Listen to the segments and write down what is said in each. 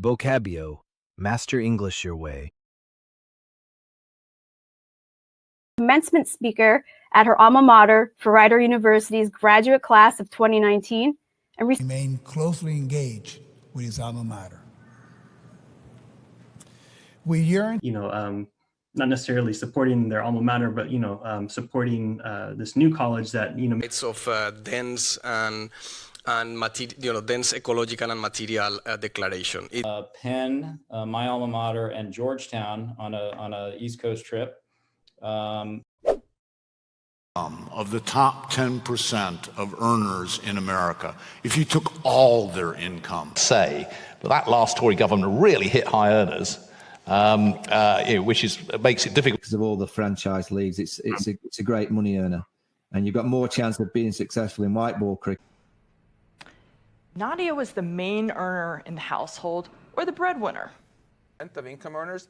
Vocabio. Master English your way. Commencement speaker at her alma mater for Rider University's graduate class of 2019 and remain closely engaged with his alma mater. We yearn, not necessarily supporting their alma mater, but supporting this new college that of dense and dense ecological and material declaration. Penn, my alma mater, and Georgetown on a East Coast trip. Of the top 10% of earners in America, if you took all their income. But that last Tory government really hit high earners, which makes it difficult. Because of all the franchise leagues, it's a great money earner, and you've got more chance of being successful in white ball cricket. Nadia was the main earner in the household, or the breadwinner. Of income earners,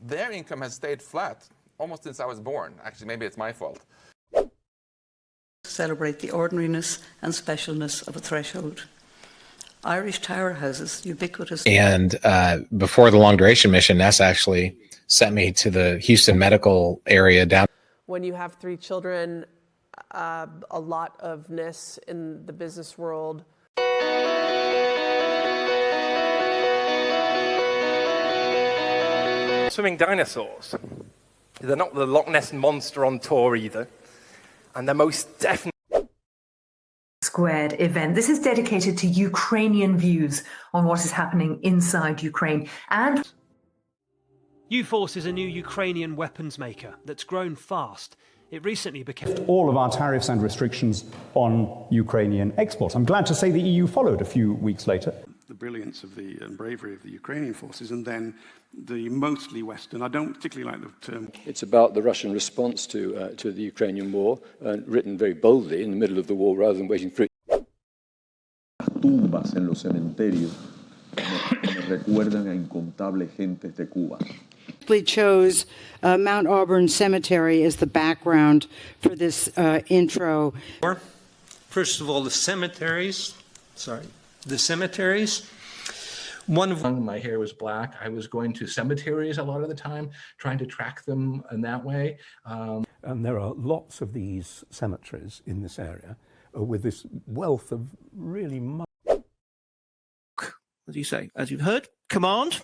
their income has stayed flat almost since I was born. Actually, maybe it's my fault. Celebrate the ordinariness and specialness of a threshold. Irish tower houses, ubiquitous. And before the long duration mission, NESS actually sent me to the Houston medical area down. When you have 3 children, a lot of NESS in the business world. Swimming dinosaurs. They're not the Loch Ness Monster on tour either. And they're most definitely Squared event. This is dedicated to Ukrainian views on what is happening inside Ukraine. And U-Force is a new Ukrainian weapons maker that's grown fast. It recently became all of our tariffs and restrictions on Ukrainian exports. I'm glad to say the EU followed a few weeks later. The brilliance of and bravery of the Ukrainian forces, and then the mostly Western. I don't particularly like the term. It's about the Russian response to the Ukrainian war, written very boldly in the middle of the war rather than waiting for it. Tumbas en los cementerios me recuerdan a incontables gentes de Cuba. We chose Mount Auburn Cemetery as the background for this intro. First of all, the cemeteries. One of my hair was black. I was going to cemeteries a lot of the time, trying to track them in that way. And there are lots of these cemeteries in this area with this wealth of really as you say, as you've heard, Command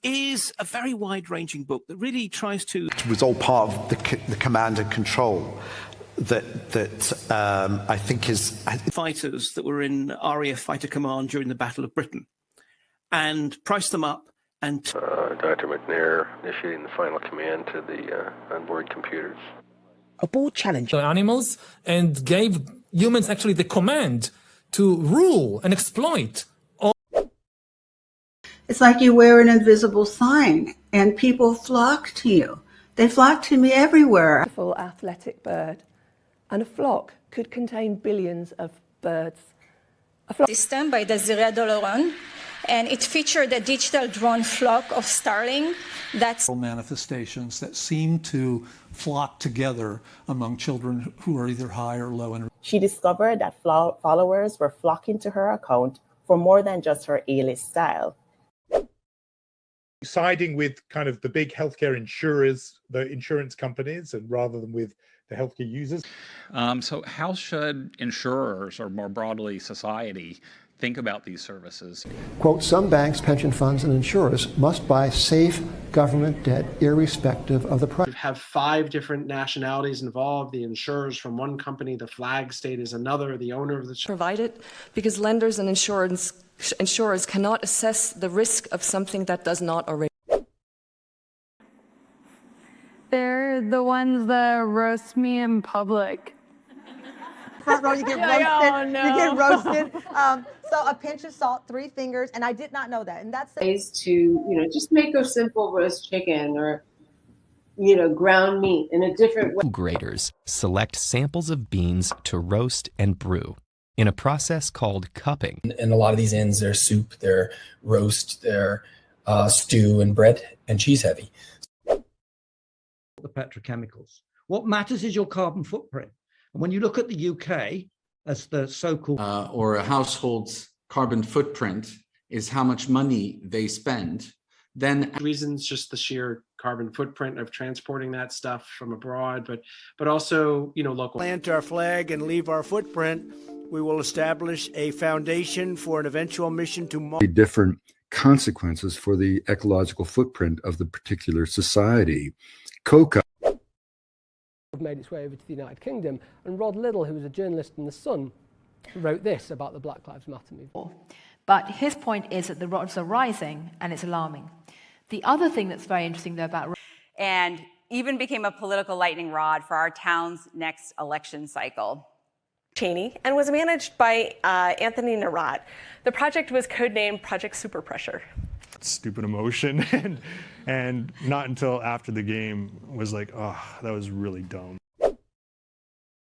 is a very wide-ranging book that really tries to... It was all part of the command and control that I think is... Fighters that were in RAF Fighter Command during the Battle of Britain and priced them up and... Dr. McNair initiating the final command to the onboard computers. A board challenge. Animals and gave humans actually the command to rule and exploit. It's like you wear an invisible sign and people flock to you. They flock to me everywhere. A full athletic bird. And a flock could contain billions of birds. System by Desiree Doloron, and it featured a digital drone flock of starling that's manifestations that seem to flock together among children who are either high or low in. She discovered that followers were flocking to her account for more than just her A-list style. Siding with kind of the big healthcare insurers, the insurance companies, and rather than with the healthcare users. So how should insurers, or more broadly society, think about these services? Quote, some banks, pension funds, and insurers must buy safe government debt irrespective of the price. We have 5 different nationalities involved, the insurers from one company, the flag state is another, the owner of the... Provided because lenders and insurers cannot assess the risk of something that does not already. They're the ones that roast me in public. Front row, you get roasted. Oh, no. You get roasted. So a pinch of salt, 3 fingers, and I did not know that. And that's ways to, just make a simple roast chicken or, ground meat in a different way. Graders select samples of beans to roast and brew in a process called cupping. In a lot of these inns, they're soup, they're roast, they're stew and bread and cheese heavy. The petrochemicals. What matters is your carbon footprint. And when you look at the UK as the so-called... or a household's carbon footprint is how much money they spend, then reasons, just the sheer carbon footprint of transporting that stuff from abroad, but also, local. Plant our flag and leave our footprint. We will establish a foundation for an eventual mission to Mars. Different consequences for the ecological footprint of the particular society. Coca made its way over to the United Kingdom, and Rod Liddell, who was a journalist in The Sun, wrote this about the Black Lives Matter movement. But his point is that the rods are rising, and it's alarming. The other thing that's very interesting, though, about and even became a political lightning rod for our town's next election cycle. Cheney, and was managed by Anthony Narad. The project was codenamed Project Super Pressure. Stupid emotion, and not until after the game was like, oh, that was really dumb. It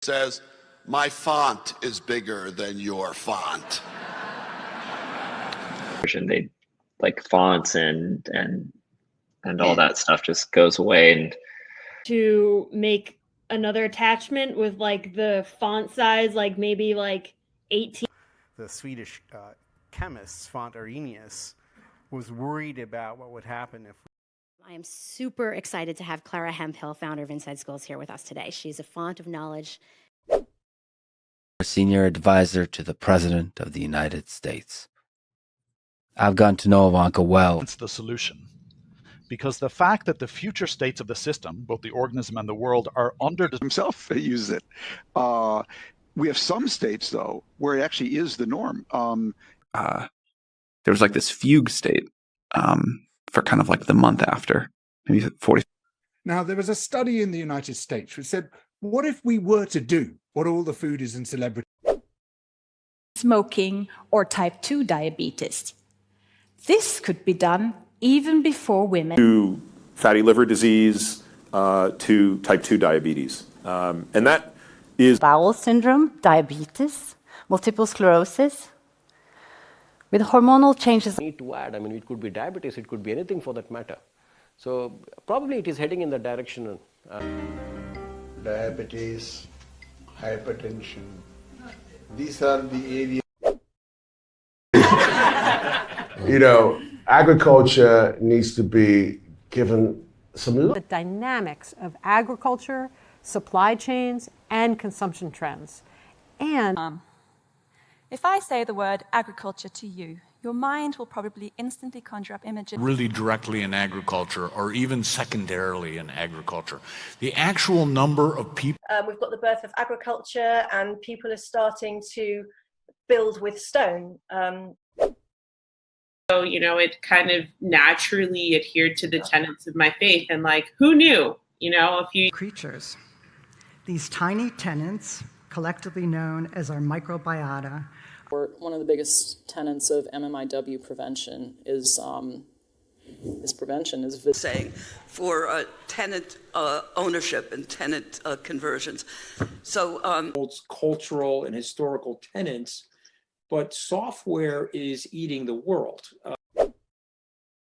says, my font is bigger than your font. They like fonts and all that stuff just goes away, and to make another attachment with like the font size, like maybe like 18. The Swedish chemist Svante Arrhenius was worried about what would happen if. I am super excited to have Clara Hemphill, founder of Inside Schools, here with us today. She's a font of knowledge. Senior advisor to the President of the United States. I've gotten to know Ivanka well. It's the solution. Because the fact that the future states of the system, both the organism and the world, are under himself use it. We have some states, though, where it actually is the norm. There was like this fugue state for kind of like the month after, maybe 40. Now, there was a study in the United States which said, what if we were to do what all the foodies and celebrities? Smoking or type 2 diabetes. This could be done even before women. To fatty liver disease, to type 2 diabetes. And that is bowel syndrome, diabetes, multiple sclerosis, with hormonal changes. Need to add, I mean, it could be diabetes, it could be anything for that matter. So probably it is heading in the direction. Diabetes, hypertension, these are the areas. Agriculture needs to be given some. The dynamics of agriculture, supply chains, and consumption trends. And if I say the word agriculture to you, your mind will probably instantly conjure up images. Really directly in agriculture, or even secondarily in agriculture. The actual number of people. We've got the birth of agriculture, and people are starting to build with stone. So, it kind of naturally adhered to the tenets of my faith. And who knew, a few creatures, these tiny tenants, collectively known as our microbiota. One of the biggest tenets of MMIW prevention is saying for tenant ownership and tenant conversions. So holds cultural and historical tenets, but software is eating the world. Going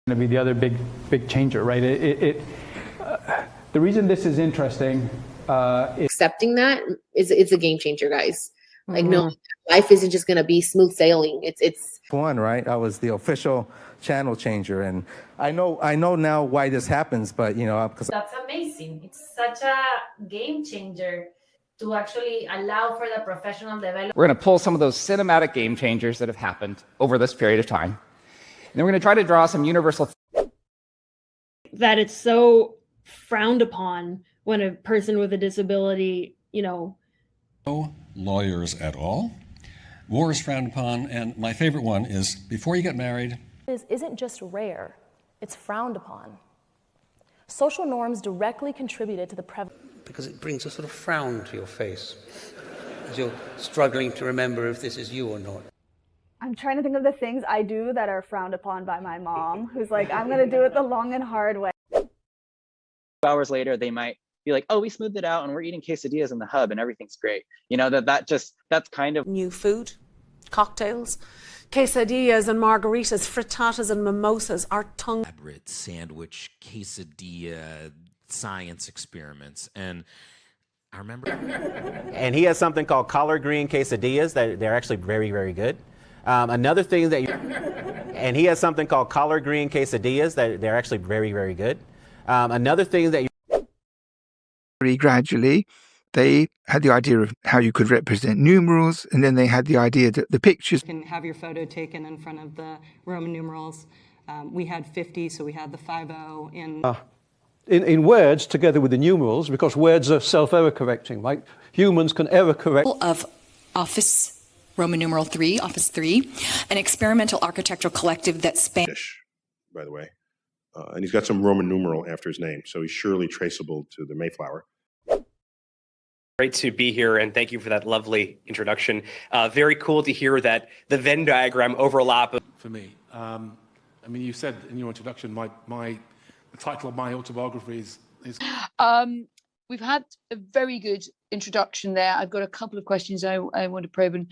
to be the other big changer, right? The reason this is interesting is accepting that it's a game changer, guys. No, life isn't just going to be smooth sailing. It's one, right? I was the official channel changer, and I know now why this happens, but because that's amazing. It's such a game changer to actually allow for the professional development. We're going to pull some of those cinematic game changers that have happened over this period of time, and then we're going to try to draw some universal. That it's so frowned upon when a person with a disability, No lawyers at all. War is frowned upon, and my favorite one is before you get married. Isn't just rare, it's frowned upon. Social norms directly contributed to the prevalence. Because it brings a sort of frown to your face as you're struggling to remember if this is you or not. I'm trying to think of the things I do that are frowned upon by my mom, who's like, I'm going to do it the long and hard way. Hours later, they might be like, oh, we smoothed it out and we're eating quesadillas in the hub and everything's great. That's kind of new food, cocktails, quesadillas and margaritas, frittatas and mimosas, our tongue. Elaborate sandwich, quesadilla, science experiments. And I remember. And he has something called collard green quesadillas that they're actually very, very good. Another thing that And he has something called collard green quesadillas that they're actually very, very good. Another thing that very gradually, they had the idea of how you could represent numerals, and then they had the idea that the pictures can have your photo taken in front of the Roman numerals. We had 50, so we had the 50 in words together with the numerals, because words are self-error correcting, right? Humans can error correct. Of Office Roman numeral 3, Office 3, an experimental architectural collective that spans. By the way. And he's got some Roman numeral after his name, so he's surely traceable to the Mayflower. Great to be here, and thank you for that lovely introduction. Very cool to hear that the Venn diagram overlap. For me, I mean, you said in your introduction, the title of my autobiography is. We've had a very good introduction there. I've got a couple of questions I want to probe in.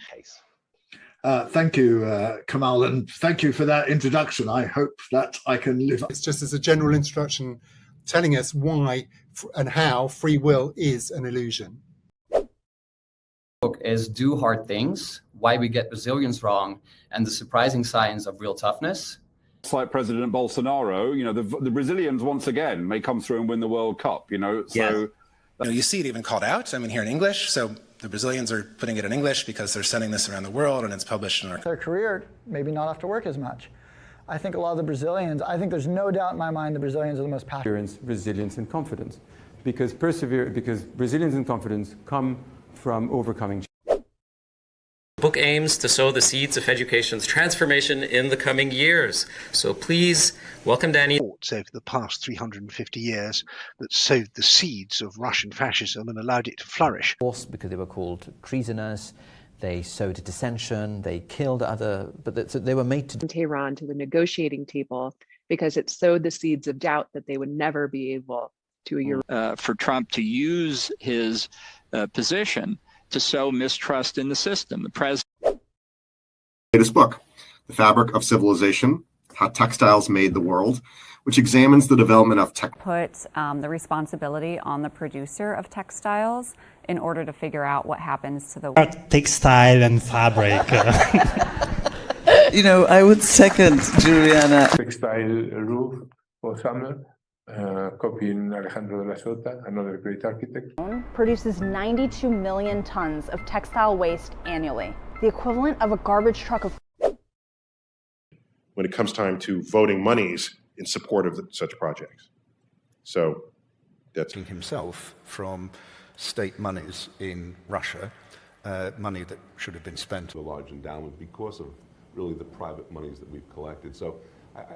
Thank you, Kamal, and thank you for that introduction. I hope that I can live up. It's just as a general introduction, telling us why and how free will is an illusion. Book is Do Hard Things, Why We Get Resilience Wrong, and the Surprising Signs of Real Toughness. It's like President Bolsonaro, you know, the Brazilians once again may come through and win the World Cup, you know, so. Yeah. You see it even called out, I mean, here in English, so the Brazilians are putting it in English because they're sending this around the world and it's published in our... Their career, maybe not have to work as much. I think a lot of the Brazilians, I think there's no doubt in my mind the Brazilians are the most passionate. Resilience and confidence, because resilience and confidence come from overcoming. The book aims to sow the seeds of education's transformation in the coming years. So please welcome Danny. Over the past 350 years that sowed the seeds of Russian fascism and allowed it to flourish. Because they were called treasonous, they sowed dissension, they killed but they were made to Tehran to the negotiating table because it sowed the seeds of doubt that they would never be able to. For Trump to use his position to sow mistrust in the system. The president. Latest book, The Fabric of Civilization, How Textiles Made the World, which examines the development of tech. Put the responsibility on the producer of textiles in order to figure out what happens to the textile and fabric. You know, I would second Juliana. Textile roof for summer. Copying Alejandro de la Sota, another great architect. Produces 92 million tons of textile waste annually, the equivalent of a garbage truck of. When it comes time to voting monies in support of such projects. So that's himself from state monies in Russia, money that should have been spent. A large endowment because of really the private monies that we've collected. So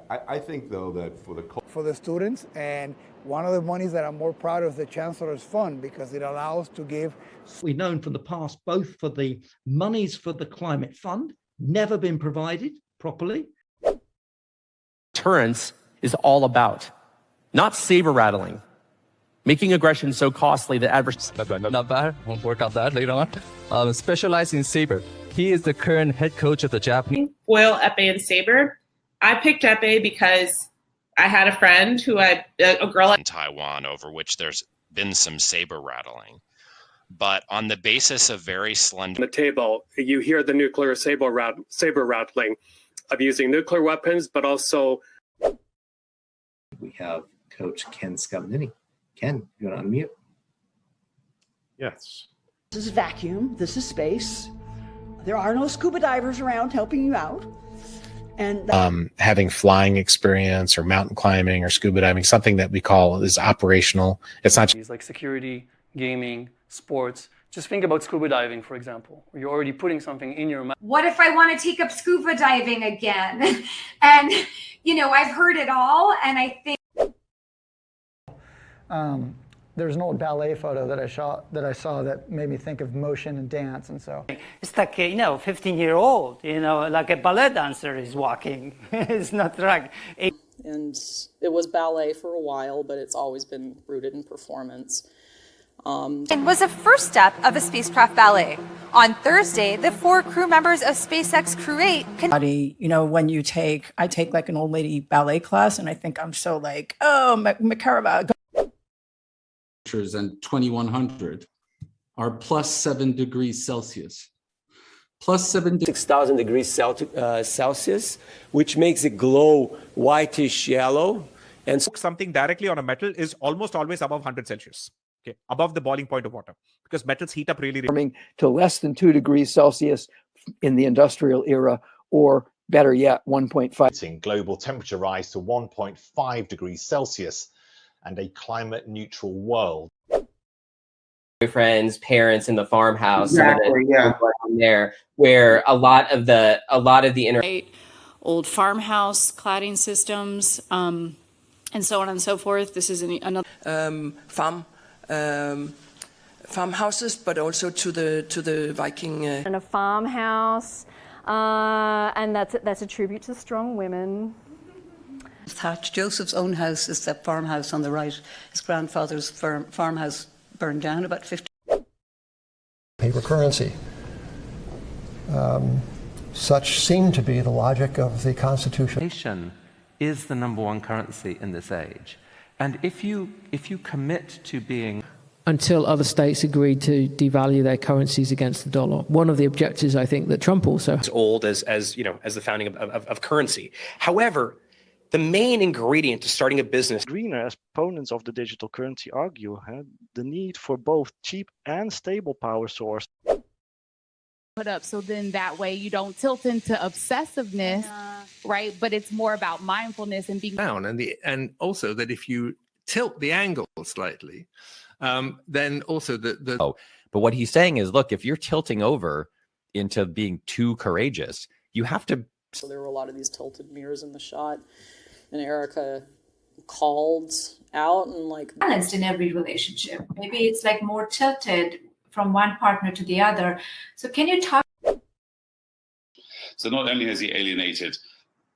I think, though, that for the students, and one of the monies that I'm more proud of is the Chancellor's Fund, because it allows to give. We've known from the past, both for the monies for the climate fund, never been provided properly. Deterrence is all about not saber rattling, making aggression so costly that Not bad. We'll work on that later on. Specialized in saber. He is the current head coach of the Japanese. Foil, épée, and saber. I picked épée because I had a friend who had a girl in Taiwan over which there's been some saber rattling. But on the basis of very slender... On the table, you hear the nuclear saber rattling of using nuclear weapons, but also... We have Coach Ken Scalabrini. Ken, you want to unmute? Yes. This is vacuum. This is space. There are no scuba divers around helping you out. And having flying experience or mountain climbing or scuba diving, something that we call is operational. It's not like security, gaming, sports. Just think about scuba diving, for example, where you're already putting something in your mouth. What if I want to take up scuba diving again? And, you know, I've heard it all, and I think... There's an old ballet photo that I saw that made me think of motion and dance, and so. It's like, 15-year-old, like a ballet dancer is walking. It's not like... And it was ballet for a while, but it's always been rooted in performance. And was a first step of a spacecraft ballet. On Thursday, the 4 crew members of SpaceX Crew 8 when I take like an old lady ballet class, and I think I'm so like, oh, Makarova. And 2100 are plus 7 degrees Celsius. plus 76,000 degrees Celsius, which makes it glow whitish yellow. And something directly on a metal is almost always above 100 Celsius, okay, above the boiling point of water, because metals heat up really. Warming to less than 2 degrees Celsius in the industrial era, or better yet, 1.5. Global temperature rise to 1.5 degrees Celsius and a climate neutral world. Boyfriends, parents in the farmhouse, exactly, there, where a lot of the old farmhouse cladding systems, and so on and so forth. This is another farmhouses, but also to the Viking. And a farmhouse, and that's a tribute to strong women. Thatch. Joseph's own house is that farmhouse on the right. His grandfather's farmhouse burned down about 50. Paper currency. Such seemed to be the logic of the Constitution. Is the #1 currency in this age, and if you commit to being. Until other states agreed to devalue their currencies against the dollar. One of the objectives, I think, that Trump also. As old as the founding of currency. However, the main ingredient to starting a business. Greener opponents of the digital currency argue the need for both cheap and stable power source. Put up so then that way you don't tilt into obsessiveness, right? But it's more about mindfulness and being down, and also that if you tilt the angle slightly, then also the. Oh, but what he's saying is, look, if you're tilting over into being too courageous, you have to. So there were a lot of these tilted mirrors in the shot, and Erica called out and balanced in every relationship. Maybe it's more tilted from one partner to the other. So can you talk? So not only has he alienated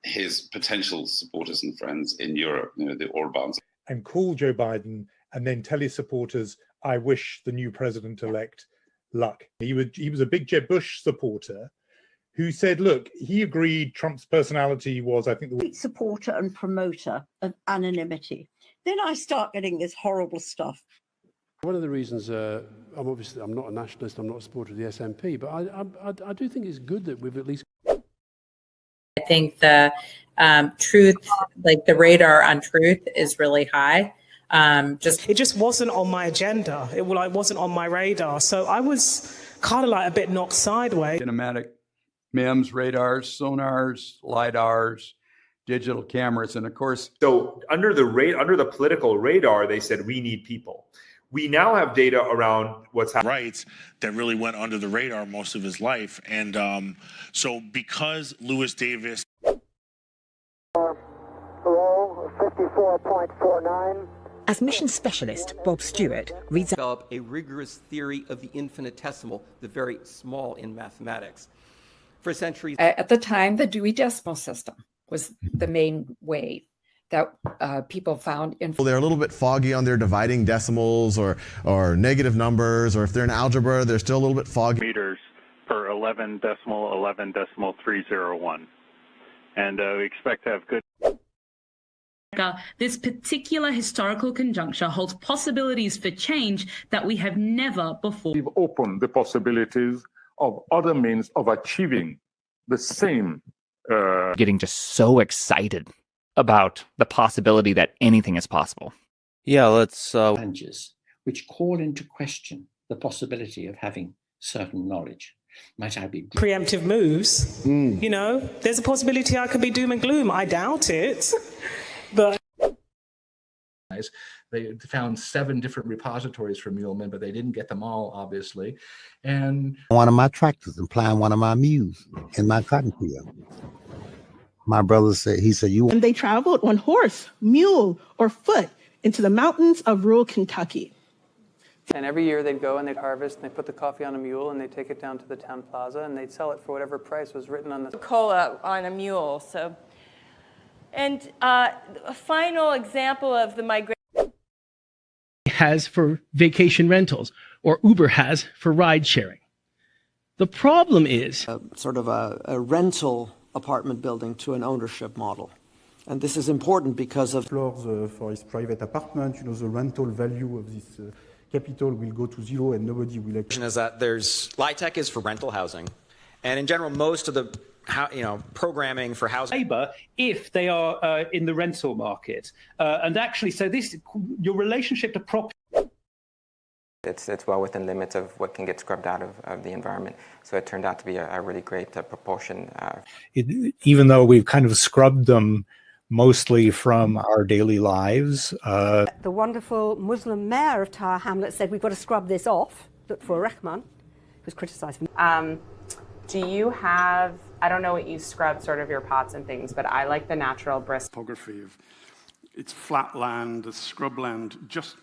his potential supporters and friends in Europe, the Orbáns, and call Joe Biden and then tell his supporters, I wish the new president-elect luck. He was a big Jeb Bush supporter who said, look, he agreed Trump's personality was, I think, the supporter and promoter of anonymity. Then I start getting this horrible stuff. One of the reasons, I'm not a nationalist, I'm not a supporter of the SNP, but I do think it's good that we've at least. I think the truth, the radar on truth is really high. It just wasn't on my agenda. It wasn't on my radar. So I was kind of a bit knocked sideways. Kinematic MEMS, radars, sonars, LiDARs, digital cameras, and of course. So under the political radar, they said we need people. We now have data around what's happening. Rights that really went under the radar most of his life. And so because Lewis Davis. Hello, 54.49. As mission specialist Bob Stewart reads develop a rigorous theory of the infinitesimal, the very small in mathematics. For centuries. At the time, the Dewey Decimal System was the main way that people found information. They're a little bit foggy on their dividing decimals or negative numbers, or if they're in algebra, they're still a little bit foggy. Meters per 11.301. And we expect to have good. This particular historical conjuncture holds possibilities for change that we have never before. We've opened the possibilities of other means of achieving the same. Getting just so excited about the possibility that anything is possible. Yeah, let's. Which call into question the possibility of having certain knowledge. Might I be preemptive moves? There's a possibility I could be doom and gloom. I doubt it, but. They found 7 different repositories for Muleman, but they didn't get them all, obviously. And one of my tractors and plying one of my mules in my cotton field. My brother said, And they traveled on horse, mule, or foot into the mountains of rural Kentucky. And every year they'd go and they'd harvest and they'd put the coffee on a mule and they'd take it down to the town plaza and they'd sell it for whatever price was written on the cola on a mule. So, and a final example of the migration has for vacation rentals, or Uber has for ride sharing. The problem is sort of a rental apartment building to an ownership model. And this is important because of floors for his private apartment, the rental value of this capital will go to zero and nobody will actually. Is that there's LIHTC is for rental housing, And in general, most of the programming for housing labor if they are in the rental market. And actually, so your relationship to property. It's well within limits of what can get scrubbed out of the environment. So it turned out to be a really great proportion. Even though we've kind of scrubbed them mostly from our daily lives. The wonderful Muslim mayor of Tower Hamlets said we've got to scrub this off, for Rahman, who's criticised. Do you have, I don't know what you scrub sort of your pots and things, but I like the natural brisk. Topography of it's flat land, the scrubland, just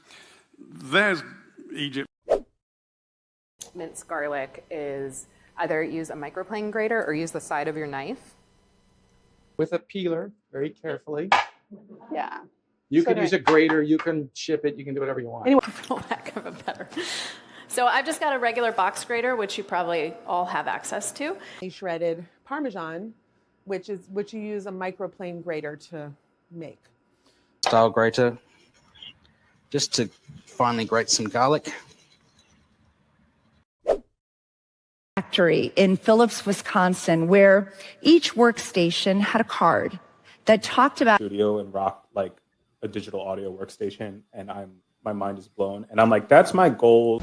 there's Egypt. Minced garlic is either use a microplane grater or use the side of your knife. With a peeler, very carefully. Yeah. You can use a grater, you can chip it, you can do whatever you want. Anyway, for lack of a better. So I've just got a regular box grater, which you probably all have access to. Shredded Parmesan, which you use a microplane grater to make. Style grater, just to finely grate some garlic. Factory in Phillips, Wisconsin, where each workstation had a card that talked about studio and rock like a digital audio workstation, and my mind is blown, and I'm like, that's my goal.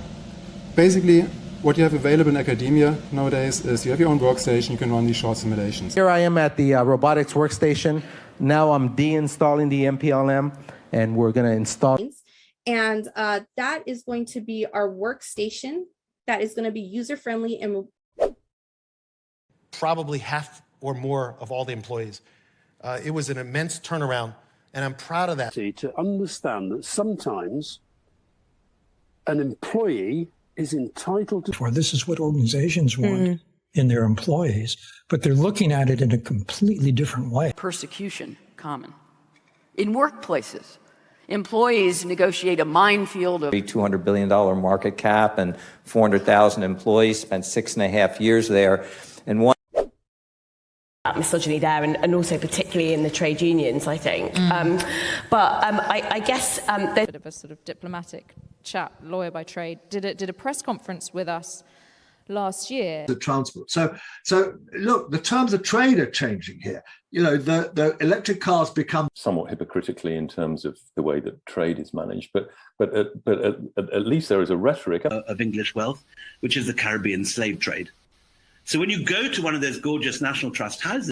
Basically, what you have available in academia nowadays is you have your own workstation, you can run these short simulations. Here I am at the robotics workstation. Now I'm deinstalling the MPLM, and we're going to install. And that is going to be our workstation that is going to be user-friendly and probably half or more of all the employees. It was an immense turnaround, and I'm proud of that. To understand that sometimes an employee is entitled to. This is what organizations want in their employees, but they're looking at it in a completely different way. Persecution common. In workplaces, employees negotiate a minefield of $200 billion market cap and 400,000 employees, spent 6.5 years there. And one misogyny there, and also particularly in the trade unions, I think. I guess there's a bit of a sort of diplomatic chat, lawyer by trade, did a press conference with us last year. The transport. So look, the terms of trade are changing here. You know, the electric cars become somewhat hypocritically in terms of the way that trade is managed, but at least there is a rhetoric of English wealth, which is the Caribbean slave trade. So when you go to one of those gorgeous National Trust houses,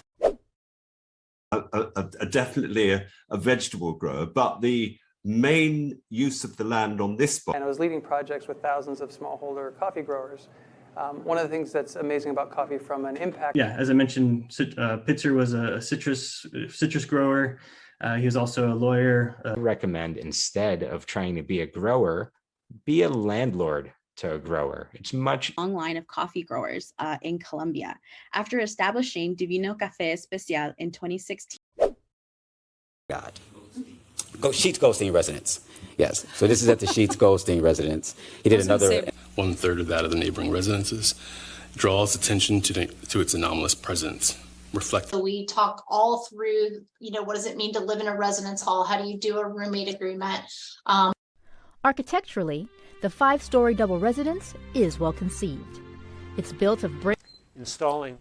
definitely a vegetable grower, but the main use of the land on this spot. And I was leading projects with thousands of smallholder coffee growers. One of the things that's amazing about coffee from an impact. Yeah, as I mentioned, Pitzer was a citrus grower. He was also a lawyer. I recommend instead of trying to be a grower, be a landlord to a grower. It's much long line of coffee growers in Colombia after establishing Divino Café Especial in 2016. God. Sheets Goldstein residence. Yes. So this is at the Sheets Goldstein residence. He did another. 1/3 of that of the neighboring residences draws attention to its anomalous presence. So we talk all through, what does it mean to live in a residence hall? How do you do a roommate agreement? Architecturally, the 5-story double residence is well conceived. It's built of brick. Installing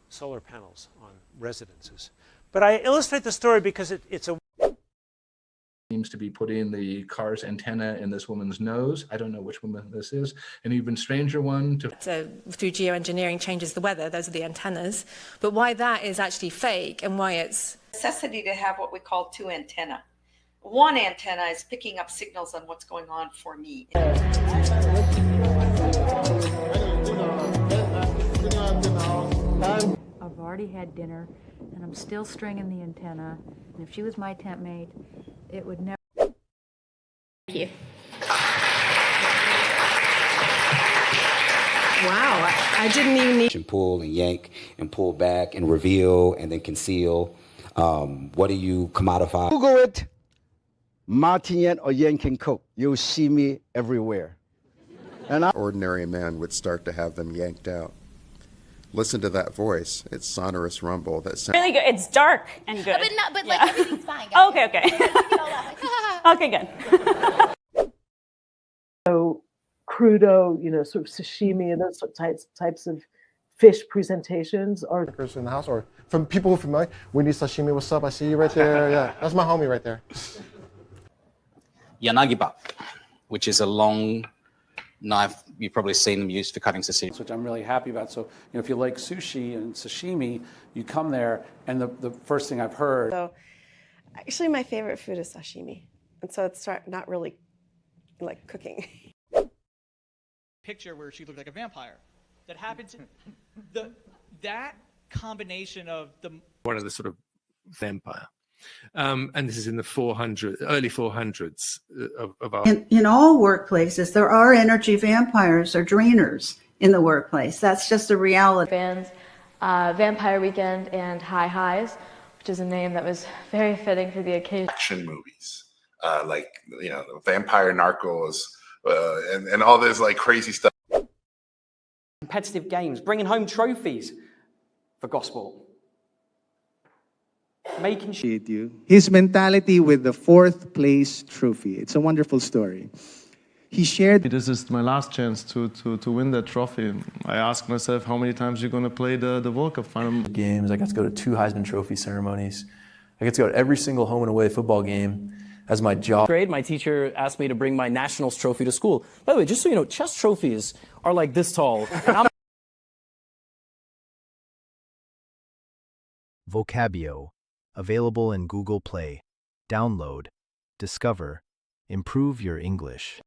solar panels on residences. But I illustrate the story because it's a seems to be putting the car's antenna in this woman's nose. I don't know which woman this is. An even stranger one. So through geoengineering changes the weather, those are the antennas. But why that is actually fake and why it's necessity to have what we call 2 antennae. One antenna is picking up signals on what's going on for me. I've already had dinner and I'm still stringing the antenna. And if she was my tent mate, it would never. Thank you. Wow, I didn't even need. And pull and yank and pull back and reveal and then conceal. What do you commodify? Google it, Martin or yanking coat. You'll see me everywhere. And ordinary man would start to have them yanked out. Listen to that voice. It's sonorous rumble that sounds really good. It's dark and good. But like everything's fine, guys. Okay. Okay, good. So crudo, sort of sashimi and those types of fish presentations or in the house, or from people who are familiar. We need sashimi. What's up? I see you right there. Yeah, that's my homie right there. Yanagiba, which is a long knife. You've probably seen them used for cutting sashimi. Which I'm really happy about. So, if you like sushi and sashimi, you come there, and the first thing I've heard. So, actually, my favorite food is sashimi, and so it's not really like cooking. Picture where she looked like a vampire. That happened to that combination of the one of the sort of vampire. And this is in the early 400s of our. In all workplaces, there are energy vampires or drainers in the workplace. That's just a reality. Bands, Vampire Weekend and High Highs, which is a name that was very fitting for the occasion. Action movies, like vampire narcos, and all this like crazy stuff. Competitive games, bringing home trophies for gospel. His mentality with the 4th place trophy. It's a wonderful story. He shared. This is my last chance to win that trophy. I asked myself, how many times you're going to play the World Cup final? Games. I got to go to 2 Heisman Trophy ceremonies. I get to go to every single home and away football game as my job. Grade, my teacher asked me to bring my nationals trophy to school. By the way, just so you know, chess trophies are like this tall. Vocabio, available in Google Play. Download, discover, improve your English.